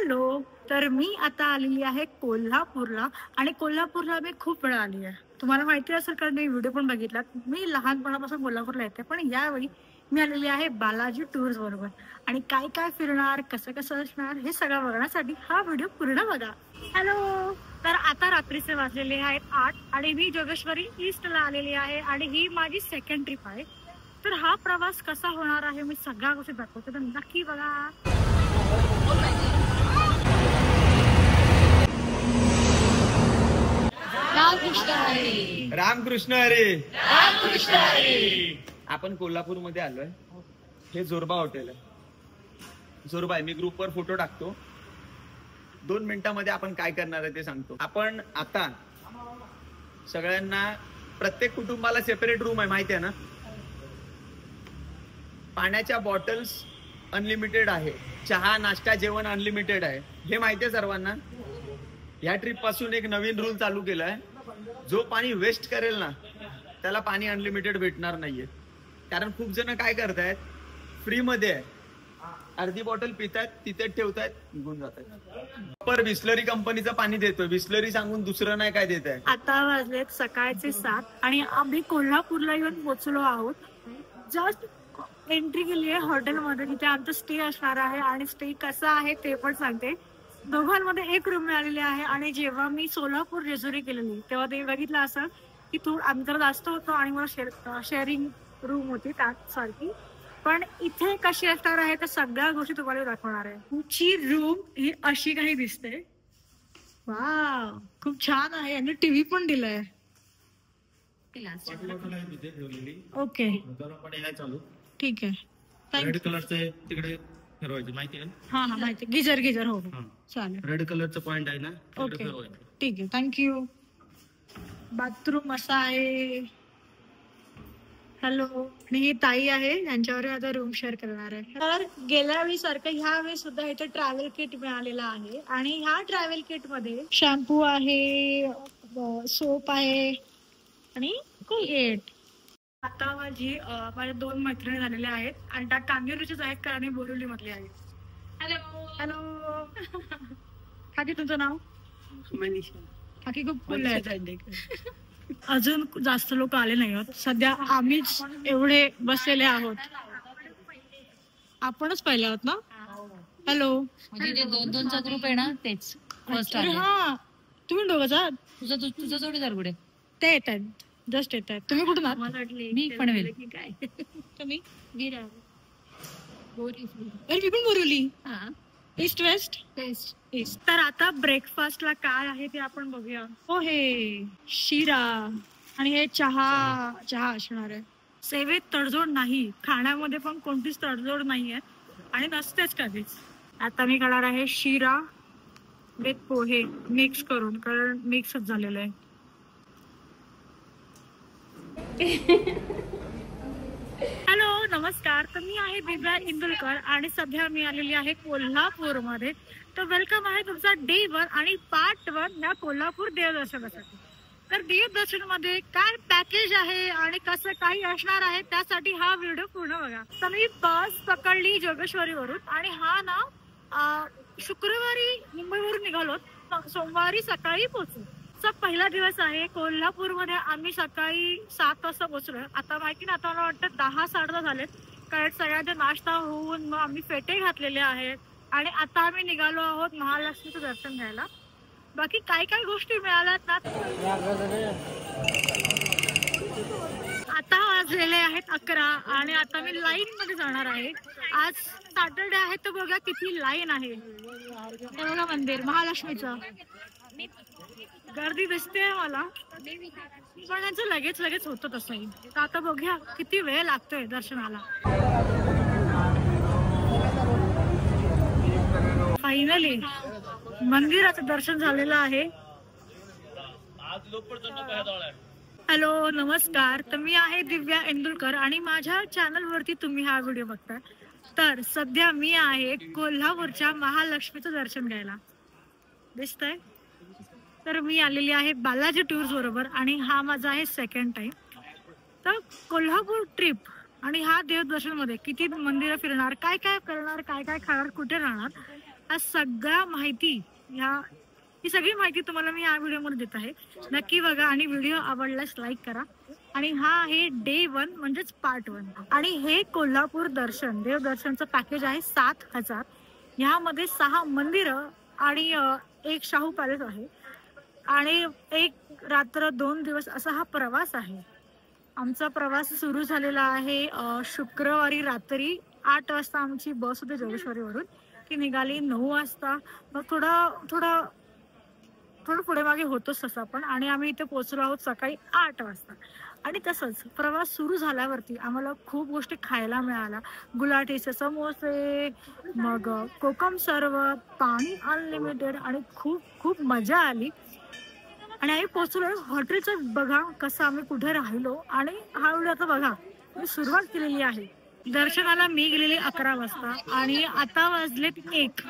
Hello. तर मी आता आलेली आहे कोल्हापूरला आणि कोल्हापूरला मी खूप वेळा आली आहे. तुम्हाला माहिती असेल कारण मी व्हिडिओ पण बघितला. मी लहानपणापासून कोल्हापूरला येते, पण यावेळी मी आलेली आहे बालाजी टूर्स बरोबर. आणि काय काय फिरणार, कसं कसं असणार हे सगळं बघण्यासाठी हा व्हिडिओ पूर्ण बघा. हॅलो. तर आता रात्रीचे वाजलेले आहेत 8 आणि मी जोगेश्वरी ईस्टला आलेली आहे आणि ही माझी सेकंड ट्रिप आहे. तर हा प्रवास कसा होणार आहे मी सगळ्या गोष्टी दाखवते, तर नक्की बघा. रामकृष्ण हरी. रामकृष्ण हरी. आपण कोल्हापूर मध्ये आलोय. हे जोरबा हॉटेल आहे. जोरबा आहे. मी ग्रुपवर फोटो टाकतो. 2 मिनिटांमध्ये आपण काय करणार आहे ते सांगतो. आपण आता सगळ्यांना प्रत्येक कुटुंबाला सेपरेट रूम आहे, माहिती आहे ना. पाण्याच्या बॉटल्स अनलिमिटेड आहे. चहा नाश्ता जेवण अनलिमिटेड आहे. हे माहिती आहे सर्वांना. या ट्रिप पासून एक नवीन रूल चालू केलाय. जो पाणी वेस्ट करेल ना त्याला पाणी अनलिमिटेड भेटणार नाहीये. कारण खूप जण काय करतायत, फ्री मध्ये आहे, अर्धी बॉटल पितायत, तिथे ठेवतायत, निघून जातात. पर बिस्लरी कंपनीचं पाणी देतोय. बिस्लरी सांगून दुसरं नाही काय देत आहे. आता वाजलेत सकाळचे 7 आणि आम्ही कोल्हापूरला येऊन पोहोचलो आहोत. जस्ट एंट्री केली आहे हॉटेलमध्ये, तिथे आमचा स्टे असणार आहे आणि स्टे कसा आहे ते पण सांगते. दोघांमध्ये एक रूम मिळालेली आहे आणि जेव्हा मी सोलापूर जेजुरी केलेली तेव्हा ते बघितलं असं की अंतर जास्त होतं आणि मला शेअरिंग रूम होती त्यासारखी. पण इथे कशी असणार आहे त्या सगळ्या गोष्टी तुम्हाला दाखवणार आहे. तुमची रूम ही अशी काही दिसते. वाव, खूप छान आहे आणि टीव्ही पण दिलाय. ओके, ठीक आहे. रेड कलरचं तिकडे फिरवायचं, माहिती आहे. हा माहिती. गिजर हो चालेल. रेड कलरचं पॉइंट आहे ना. ओके ठीक आहे, थँक्यू. बाथरूम असा आहे. हॅलो. आणि ही ताई आहे, यांच्यावर आता रूम शेअर करणार आहे. तर गेल्या वेळी सारखं ह्या वेळी सुद्धा इथे ट्रॅव्हल किट मिळालेला आहे आणि ह्या ट्रॅव्हल किट मध्ये शॅम्पू आहे, सोप आहे आणि कोलगेट. आता माझ्या 2 मैत्रिणी झालेल्या आहेत आणि त्या कांदिवलीच्याच आहेत कारण बोरिवली मधली आहेत. हॅलो. हॅलो. काकी तुमचं नाव? मनीषा. काकी खूप फुल आहे. अजून जास्त लोक आले नाही आहोत. सध्या आम्हीच एवढे बसलेले आहोत. आपणच पहिले आहोत ना. हॅलो. म्हणजे 2-2चा ग्रुप आहे ना, तेच फर्स्ट आले. हा, तुम्ही दोघंच आहात. तुझा जोडीदार कुठे? ते येत आहेत, जस्ट येत आहेत. तुम्ही कुठून आहात? मी पनवेल. तुम्ही? मी पण बोरिवली. East west east. तर आता ब्रेकफास्टला काय आहे ते आपण बघूया. पोहे, शिरा आणि हे चहा असणार आहे. सेवेत तडजोड नाही, खाण्यामध्ये पण कोणतीच तडजोड नाहीये आणि नसतेच कधीच. आता मी करणार आहे शिरा विथ पोहे मिक्स करून, कारण मिक्सच झालेलं आहे. हॅलो, नमस्कार. तर मी आहे दिव्या इंदुलकर आणि सध्या मी आलेली आहे कोल्हापूरमध्ये. तर वेलकम आहे तुमचा डे 1 आणि पार्ट 1 या कोल्हापूर देवदर्शनासाठी. तर देवदर्शन मध्ये काय पॅकेज आहे आणि कसं काही असणार आहे त्यासाठी हा व्हिडिओ पूर्ण बघा. तर मी बस पकडली जोगेश्वरीवरून आणि हा ना शुक्रवारी मुंबईवरून निघालो, सोमवारी सकाळी पोहोचलो. पहिला दिवस आहे कोल्हापूरमध्ये. आम्ही सकाळी 7 वाजता पोहोचलोय. आता माहिती ना, आता मला वाटतं 10-10:30 झालेत, कारण सगळ्यांचा नाश्ता होऊन मग आम्ही फेटे घातलेले आहेत आणि आता आम्ही निघालो आहोत महालक्ष्मीचं दर्शन घ्यायला. बाकी काय काय गोष्टी मिळाल्यात ना. आता वाजलेले आहेत 11 आणि आता मी लाईन मध्ये जाणार आहे. आज सॅटरडे आहे तर बघा किती लाईन आहे. हे बघा मंदिर महालक्ष्मीचं. गर्दी दिसते मला, पण यांचं लगेच होतं तसंही. तर आता बघूया किती वेळ लागतोय दर्शनाला. फायनली मंदिराचं दर्शन झालेलं आहे. हॅलो, नमस्कार. तर मी आहे दिव्या इंदुलकर आणि माझ्या चॅनल वरती तुम्ही हा व्हिडिओ बघताय. तर सध्या मी आहे कोल्हापूरच्या महालक्ष्मीचं दर्शन घ्यायला. दिसतंय. तर मी आलेली आहे बालाजी टूर्स बरोबर आणि हा माझा आहे सेकंड टाइम. तर कोल्हापूर ट्रिप आणि हा देवदर्शन मध्ये किती मंदिरं फिरणार, काय काय करणार, काय काय खाणार, कुठे राहणार, हा सगळा माहिती ही सगळी माहिती तुम्हाला मी या व्हिडिओमध्ये देत आहे. नक्की बघा आणि व्हिडिओ आवडल्यास लाईक करा. आणि हा आहे डे 1 म्हणजेच पार्ट 1. आणि हे कोल्हापूर दर्शन देवदर्शनचं पॅकेज आहे 7,000. ह्यामध्ये 6 मंदिरं आणि एक शाहू पॅलेस आहे आणि 1 रात्र 2 दिवस असा हा प्रवास आहे. आमचा प्रवास सुरू झालेला आहे शुक्रवारी रात्री 8 वाजता. आमची बस होती जोगेश्वरीवरून, ती निघाली 9 वाजता. मग थोडं पुढे मागे होतोच तसं पण. आणि आम्ही इथे पोहोचलो आहोत सकाळी 8 वाजता. आणि तसंच प्रवास सुरू झाल्यावरती आम्हाला खूप गोष्टी खायला मिळाल्या. गुलाटीचे समोसे, मग कोकम सरबत, पाणी अनलिमिटेड आणि खूप खूप मजा आली. आणि आम्ही पोहोचलो हॉटेलचं बघा कसं आम्ही कुठे राहिलो. आणि हा व्हिडिओ आता बघा मी सुरुवात केलेली आहे. दर्शनाला मी गेलेली 11 वाजता आणि आता वाजलेत 1.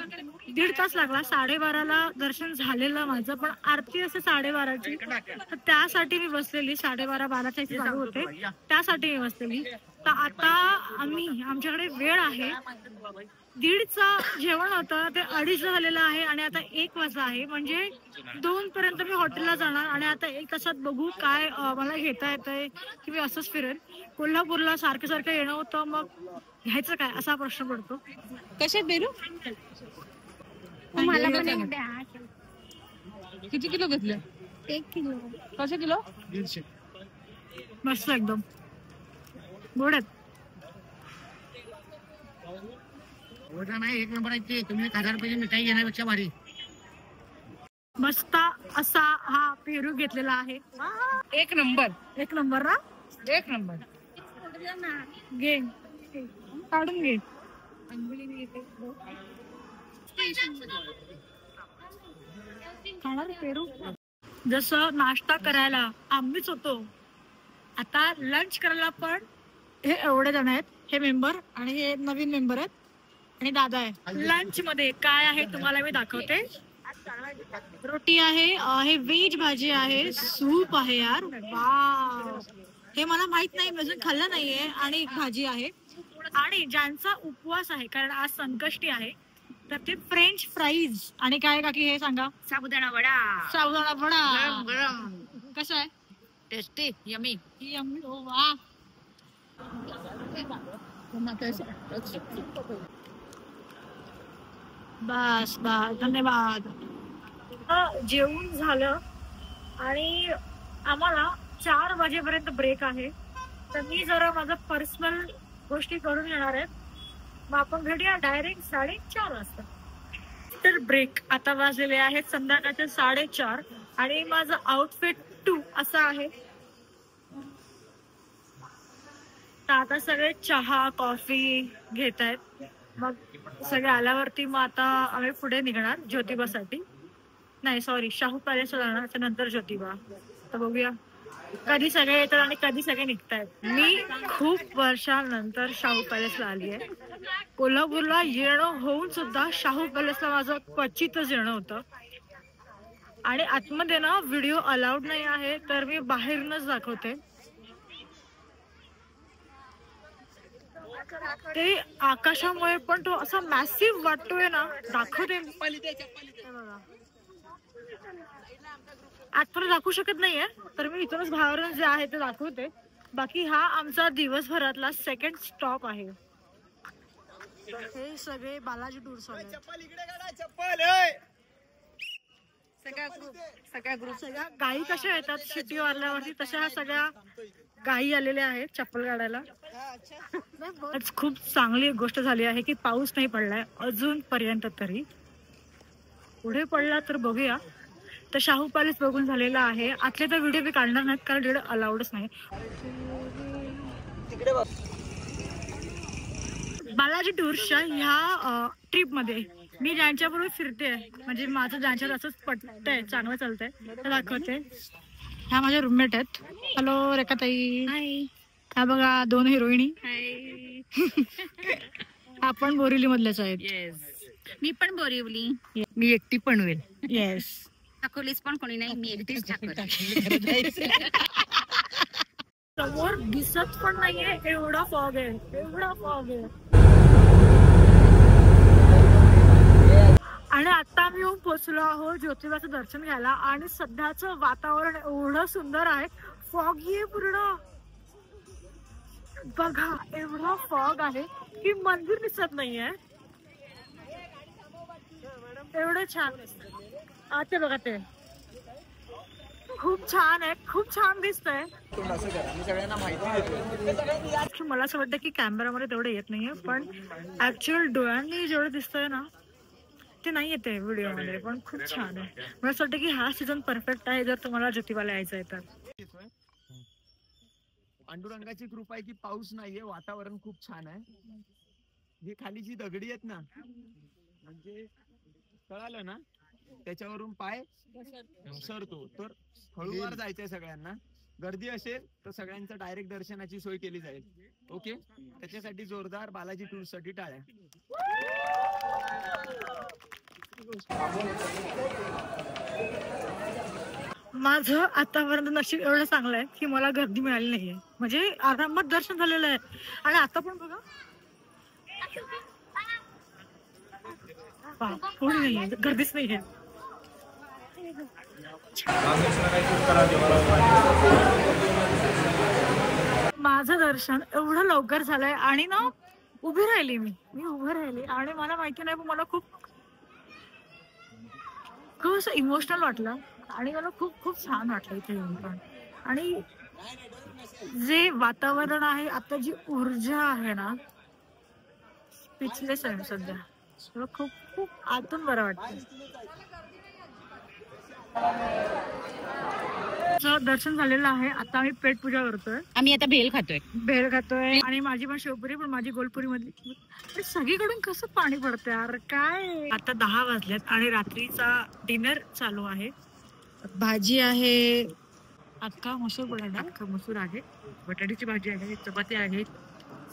1.5 तास लागला. 12:30ला दर्शन झालेलं माझं, पण आरती असते 12:30ची, तर त्यासाठी मी बसलेली. 12:30-12च्या इथे चालू होते, त्यासाठी मी बसलेली. तर आता आमच्याकडे वेळ आहे. 1:30चं जेवण होतं ते 2:30 झालेलं आहे आणि आता 1 वाजता आहे. म्हणजे 2 पर्यंत मी हॉटेलला जाणार. आणि आता 1 तासात बघू काय मला घेता येतंय की मी असंच फिरेन. कोल्हापूरला सारखं येणं होतं, मग घ्यायचं काय असा प्रश्न पडतो. कशात बेरू? मला पण द्या. किती किलो घेतले? 1 किलो. कसे किलो? 150. मस्त एकदम गोड आहेत. नाही 1 नंबर आहे. तुम्ही 1000 रुपयाची मिठाई घेण्यापेक्षा भारी. मस्त असा हा पेरू घेतलेला आहे. 1 नंबर. 1 नंबर ना? 1 नंबर. घे काढून घे. खाणार पेरू. जसं नाश्ता करायला आम्हीच होतो, आता लंच करायला पण हे एवढे जण आहेत. हे मेंबर आणि हे नवीन मेंबर आहेत आणि दादा आहे. लंच मध्ये काय आहे तुम्हाला मी दाखवते. रोटी आहे, हे व्हेज भाजी आहे, सूप आहे. यार वाव, हे मला माहित नाही, मी अजून खाल्लं नाहीये. आणि एक भाजी आहे. आणि ज्यांचा उपवास आहे, कारण आज संकष्टी आहे, तर ते फ्रेंच फ्राईज. आणि काय काकी हे सांगा? साबुदाणा वडा. साबुदाणा वडा गरम कसा आहे? Tasty yummy. यम्मी. ओ वा. बस धन्यवाद. जेवून झालं आणि आम्हाला 4 वाजेपर्यंत ब्रेक आहे. तर मी जरा माझं पर्सनल गोष्टी करून येणार आहेत. मग आपण भेटूया डायरेक्ट 4:30 वाजता. तर ब्रेक आता वाजलेले आहेत संध्याकाळचे 4:30 आणि माझं आउटफिट 2 असं आहे. तर आता सगळे चहा कॉफी घेत आहेत. मग सगळे आल्यावरती मग आता आम्ही पुढे निघणार ज्योतिबासाठी. नाही सॉरी, शाहू पॅलेसला जाणार, त्यानंतर ज्योतिबा. तर बघूया कधी सगळे येतात आणि कधी सगळे निघतायत. मी खूप वर्षांनंतर शाहू पॅलेसला आली आहे. कोल्हापूरला येणं होऊन सुद्धा शाहू पॅलेसला माझं क्वचितच येणं होतं. आणि आतमध्ये ना व्हिडिओ अलाउड नाही आहे, तर मी बाहेरूनच दाखवते. ते आकाशामुळे पण तो असा मॅसिव्ह वाटतोय ना, दाखवते. आतपर्यंत दाखवू शकत नाहीये, तर मी इथूनच बाहेरून जे आहे ते दाखवते. बाकी हा आमचा दिवसभरातला सेकंड स्टॉप आहे. हे सगळे बालाजी टूर्स वाले. सगळ्या गाई कशा येतात शिट्टी वारल्यावरती, तशा ह्या सगळ्या गाई आलेल्या आहेत चप्पल काढायला. खूप चांगली गोष्ट झाली आहे की पाऊस नाही पडलाय अजून पर्यंत. तरी पुढे पडला तर बघूया. तर शाहू पॅलेस बघून झालेला आहे. आतले तर व्हिडिओ मी काढणार नाहीत कारण व्हिडिओ अलाउडच नाही. बालाजी टूर्सच्या ह्या ट्रिप मध्ये मी ज्यांच्याबरोबर फिरते, म्हणजे माझं ज्यांच्यात असंच पटतंय, चांगलं चालतंय, ते दाखवते. ह्या माझ्या रूममेट आहेत. हॅलो रेखाताई. हाय. ह्या बघा 2 हिरोईनी. आपण बोरिवली मधल्याच आहेत. मी पण बोरिवली. मी एकटी पनवेल. येस. अकोलीस पण कोणी नाही, मी एकटीच ठाकर. समोर दिसत पण नाहीये, एवढा फॉग आहे, एवढा फॉग आहे. आणि आता आम्ही येऊन पोहोचलो आहोत ज्योतिबाचं दर्शन घ्यायला आणि सध्याचं वातावरण एवढं सुंदर आहे. फॉगी आहे पूर्ण. बघा एवढा फॉग आहे की मंदिर दिसत नाहीये. एवढं छान दिसतंय. ते बघा ते खूप छान आहे. खूप छान दिसतंय. सगळ्यांना माहिती मला असं वाटतं की कॅमेरामध्ये तेवढं येत नाहीये पण ऍक्च्युअल डोळ्यांनी जेवढं दिसतंय ना ते नाही येते व्हिडिओमध्ये. पण खूप छान आहे. मला असं वाटतं की हा सीझन परफेक्ट आहे जर तुम्हाला ज्योतिबाला यायचं आहे तर. पांडुरंगाची कृपा आहे की पाऊस नाहीये. वातावरण खूप छान आहे. ही खाली जी दगडी आहेत ना म्हणजे कळालं ना त्याच्यावरून पाय सरतो. तर हळूवार जायचंय सगळ्यांना. गर्दी असेल तर सगळ्यांचं डायरेक्ट दर्शनाची सोय केली जाईल. ओके त्याच्यासाठी जोरदार बालाजी टूर्स साठी टाळ्या. माझं आतापर्यंत नशीब एवढं चांगलं आहे की मला गर्दी मिळाली नाहीये. म्हणजे आरामात दर्शन झालेलं आहे. आणि आता पण बघा कोणी नाहीये. गर्दीच नाहीये. माझं दर्शन एवढं लवकर झालंय आणि ना उभी राहिली मी उभी राहिली आणि मला माहिती नाही पण मला खूप असं इमोशनल वाटलं आणि मला खूप खूप छान वाटलं इथे येऊन पण. आणि जे वातावरण आहे आता जी ऊर्जा आहे ना स्पीचलेस आहे सध्या. खूप खूप आतून बरं वाटतं. दर्शन झालेलं आहे. आता आम्ही पेट पूजा करतोय. आम्ही आता भेल खातोय आणि माझी पण शेवपुरी पण माझी गोलपुरी मधली. सगळीकडून कसं पाणी पडतंय यार काय. आता 10 वाजलेत आणि रात्रीचा डिनर चालू आहे. भाजी आहे अख्खा मसूर आहे. बटाट्याची भाजी आहे. चपाती आहे.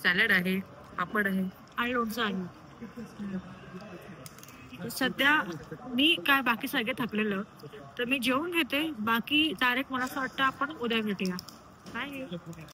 सॅलड आहे. पापड आहे आणि लोणचं आहे. सध्या मी काय बाकी सगळे थकलेलं तर मी जेवून घेते. बाकी डायरेक्ट मला असं वाटतं आपण उद्या भेटूया. काय